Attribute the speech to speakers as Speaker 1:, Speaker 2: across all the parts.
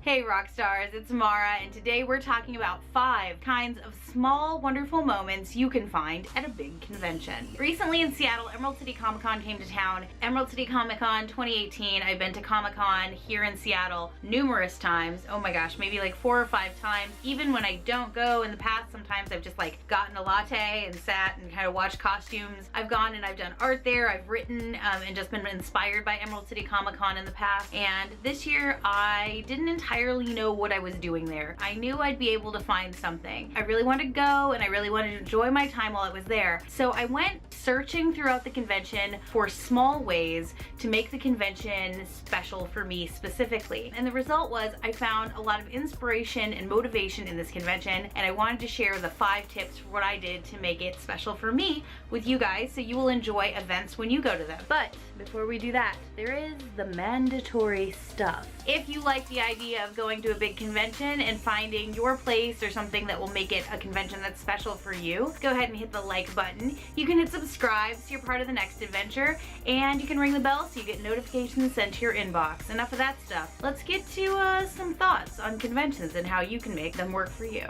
Speaker 1: Hey rock stars, it's Amara, and today we're talking about 5 kinds of small, wonderful moments you can find at a big convention. Recently in Seattle, Emerald City Comic Con came to town. Emerald City Comic Con 2018, I've been to Comic Con here in Seattle numerous times. Oh my gosh, maybe like 4 or 5 times. Even when I don't go in the past, sometimes I've just like gotten a latte and sat and kind of watched costumes. I've gone and I've done art there, I've written and just been inspired by Emerald City Comic Con in the past. And this year, I didn't entirely know what I was doing there. I knew I'd be able to find something. I really wanted to go and I really wanted to enjoy my time while I was there. So I went searching throughout the convention for small ways to make the convention special for me specifically. And the result was I found a lot of inspiration and motivation in this convention, and I wanted to share the 5 tips for what I did to make it special for me with you guys so you will enjoy events when you go to them. But before we do that, there is the mandatory stuff. If you like the idea of going to a big convention and finding your place or something that will make it a convention that's special for you, go ahead and hit the like button. You can hit subscribe so you're part of the next adventure, and you can ring the bell so you get notifications sent to your inbox. Enough of that stuff. Let's get to some thoughts on conventions and how you can make them work for you.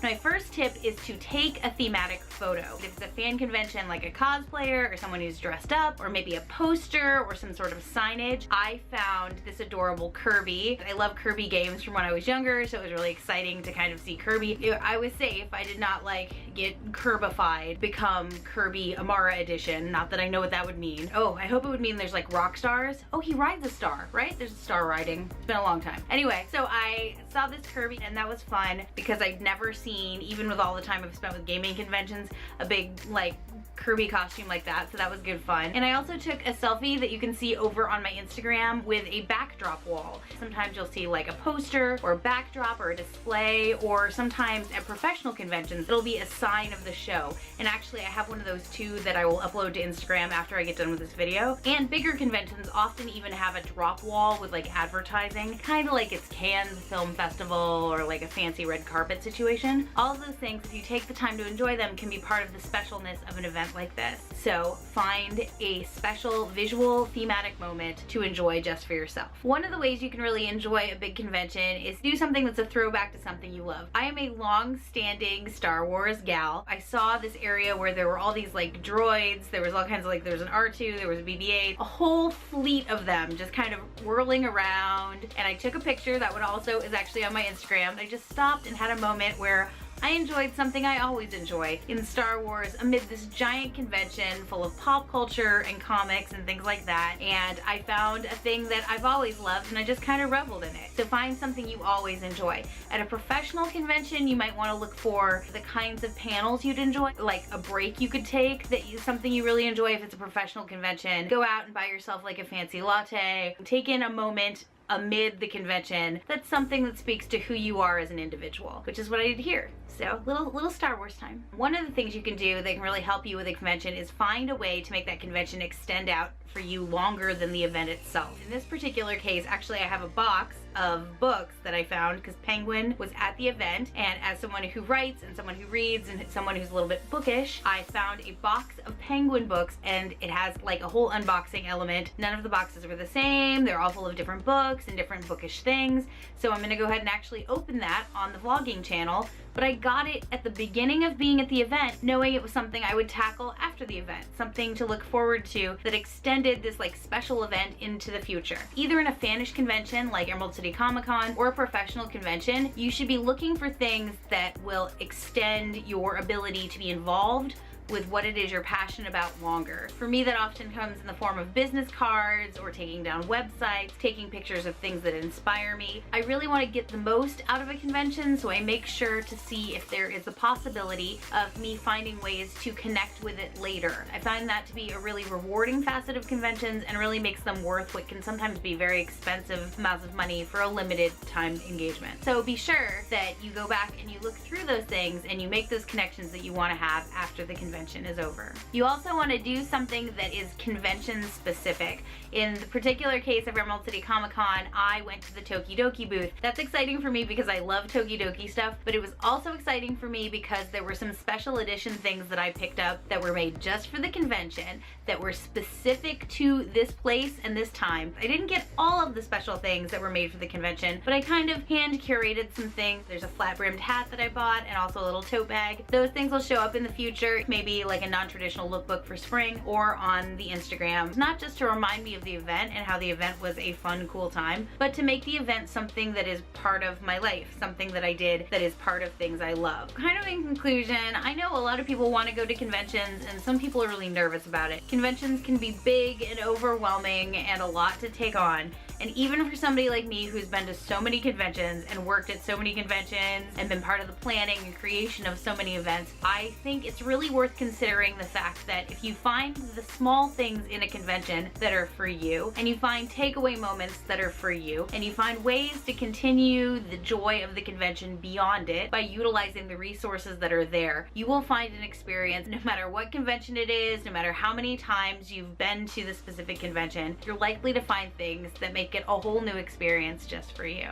Speaker 1: My first tip is to take a thematic photo. If it's a fan convention like a cosplayer or someone who's dressed up, or maybe a poster or some sort of signage, I found this adorable Kirby. I love Kirby games from when I was younger, so it was really exciting to kind of see Kirby. I was safe. I did not like get Kirbified, become Kirby Amara edition. Not that I know what that would mean. Oh, I hope it would mean there's like rock stars. Oh, he rides a star, right? There's a star riding. It's been a long time. Anyway, so I saw this Kirby and that was fun because I'd never seen, even with all the time I've spent with gaming conventions, a big like Kirby costume like that, so that was good fun. And I also took a selfie that you can see over on my Instagram with a backdrop wall. Sometimes you'll see like a poster or a backdrop or a display, or sometimes at professional conventions it'll be a sign of the show. And actually I have one of those too that I will upload to Instagram after I get done with this video. And bigger conventions often even have a drop wall with like advertising, kind of like it's Cannes Film Festival or like a fancy red carpet situation. All of those things, if you take the time to enjoy them, can be part of the specialness of an event like this. So find a special visual thematic moment to enjoy just for yourself. One of the ways you can really enjoy a big convention is do something that's a throwback to something you love. I am a long-standing Star Wars gal. I saw this area where there were all these like droids, there was all kinds of like, there was an R2, there was a BB-8, a whole fleet of them just kind of whirling around, and I took a picture. That one also is actually on my Instagram. I just stopped and had a moment where I enjoyed something I always enjoy in Star Wars amid this giant convention full of pop culture and comics and things like that, and I found a thing that I've always loved and I just kind of reveled in it. So find something you always enjoy. At a professional convention, you might want to look for the kinds of panels you'd enjoy, like a break you could take that is something you really enjoy. If it's a professional convention, go out and buy yourself like a fancy latte, take in a moment amid the convention that's something that speaks to who you are as an individual, which is what I did here. So little Star Wars time. One of the things you can do that can really help you with a convention is find a way to make that convention extend out for you longer than the event itself. In this particular case, actually I have a box of books that I found because Penguin was at the event, and as someone who writes and someone who reads and someone who's a little bit bookish, I found a box of Penguin books, and it has like a whole unboxing element. None of the boxes were the same. They're all full of different books and different bookish things. So I'm gonna go ahead and actually open that on the vlogging channel, but I got it at the beginning of being at the event, knowing it was something I would tackle after the event, something to look forward to that extended this like special event into the future. Either in a fanish convention like Emerald City Comic Con or a professional convention, you should be looking for things that will extend your ability to be involved with what it is you're passionate about longer. For me, that often comes in the form of business cards or taking down websites, taking pictures of things that inspire me. I really want to get the most out of a convention, so I make sure to see if there is a possibility of me finding ways to connect with it later. I find that to be a really rewarding facet of conventions and really makes them worth what can sometimes be very expensive amounts of money for a limited time engagement. So be sure that you go back and you look through those things and you make those connections that you want to have after the convention. convention is over. You also want to do something that is convention specific. In the particular case of Emerald City Comic Con, I went to the Tokidoki booth. That's exciting for me because I love Tokidoki stuff, but it was also exciting for me because there were some special edition things that I picked up that were made just for the convention, that were specific to this place and this time. I didn't get all of the special things that were made for the convention, but I kind of hand curated some things. There's a flat brimmed hat that I bought and also a little tote bag. Those things will show up in the future, maybe like a non-traditional lookbook for spring or on the Instagram. Not just to remind me of the event and how the event was a fun, cool time, but to make the event something that is part of my life, something that I did that is part of things I love. Kind of in conclusion, I know a lot of people want to go to conventions and some people are really nervous about it. Conventions can be big and overwhelming and a lot to take on. And even for somebody like me who's been to so many conventions and worked at so many conventions and been part of the planning and creation of so many events, I think it's really worth considering the fact that if you find the small things in a convention that are for you, and you find takeaway moments that are for you, and you find ways to continue the joy of the convention beyond it by utilizing the resources that are there, you will find an experience no matter what convention it is, no matter how many times you've been to the specific convention, you're likely to find things that make it a whole new experience just for you.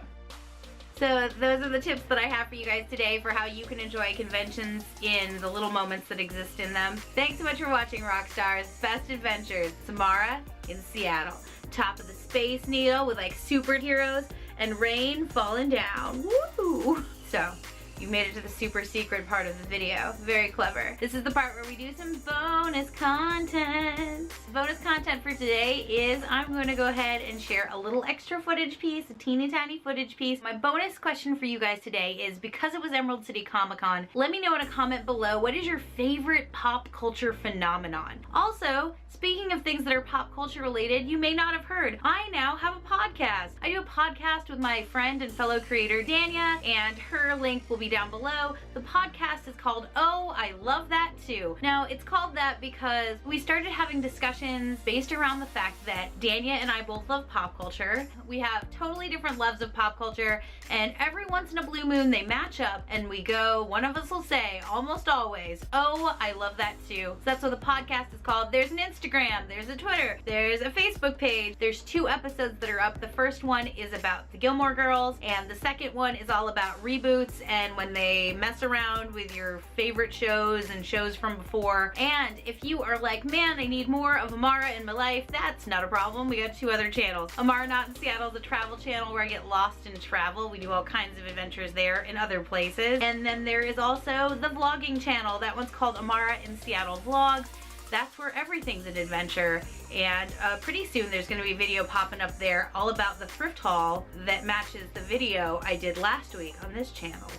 Speaker 1: So those are the tips that I have for you guys today for how you can enjoy conventions in the little moments that exist in them. Thanks so much for watching, rock stars. Best adventures, Amara in Seattle. Top of the Space Needle with like superheroes and rain falling down. Woo! So you made it to the super secret part of the video. Very clever. This is the part where we do some bonus content. Bonus content for today is I'm going to go ahead and share a little extra footage piece, a teeny tiny footage piece. My bonus question for you guys today is, because it was Emerald City Comic Con, let me know in a comment below, what is your favorite pop culture phenomenon? Also, speaking of things that are pop culture related, you may not have heard, I now have a podcast. I do a podcast with my friend and fellow creator Dania, and her link will be down below. The podcast is called Oh, I Love That Too. Now, it's called that because we started having discussions based around the fact that Dania and I both love pop culture. We have totally different loves of pop culture, and every once in a blue moon they match up and we go, one of us will say, almost always, oh, I love that too. So that's what the podcast is called. There's an Instagram, there's a Twitter, there's a Facebook page. There's 2 episodes that are up. The first one is about the Gilmore Girls, and the second one is all about reboots and when they mess around with your favorite shows and shows from before. And if you are like, man, I need more of Amara in my life, that's not a problem. We got 2 other channels. Amara Not in Seattle is a travel channel where I get lost in travel. We do all kinds of adventures there in other places. And then there is also the vlogging channel. That one's called Amara in Seattle Vlogs. That's where everything's an adventure, and pretty soon there's going to be a video popping up there all about the thrift haul that matches the video I did last week on this channel.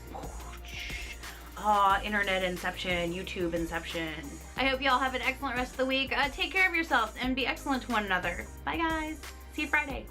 Speaker 1: Internet inception, YouTube inception. I hope you all have an excellent rest of the week. Take care of yourselves and be excellent to one another. Bye guys. See you Friday.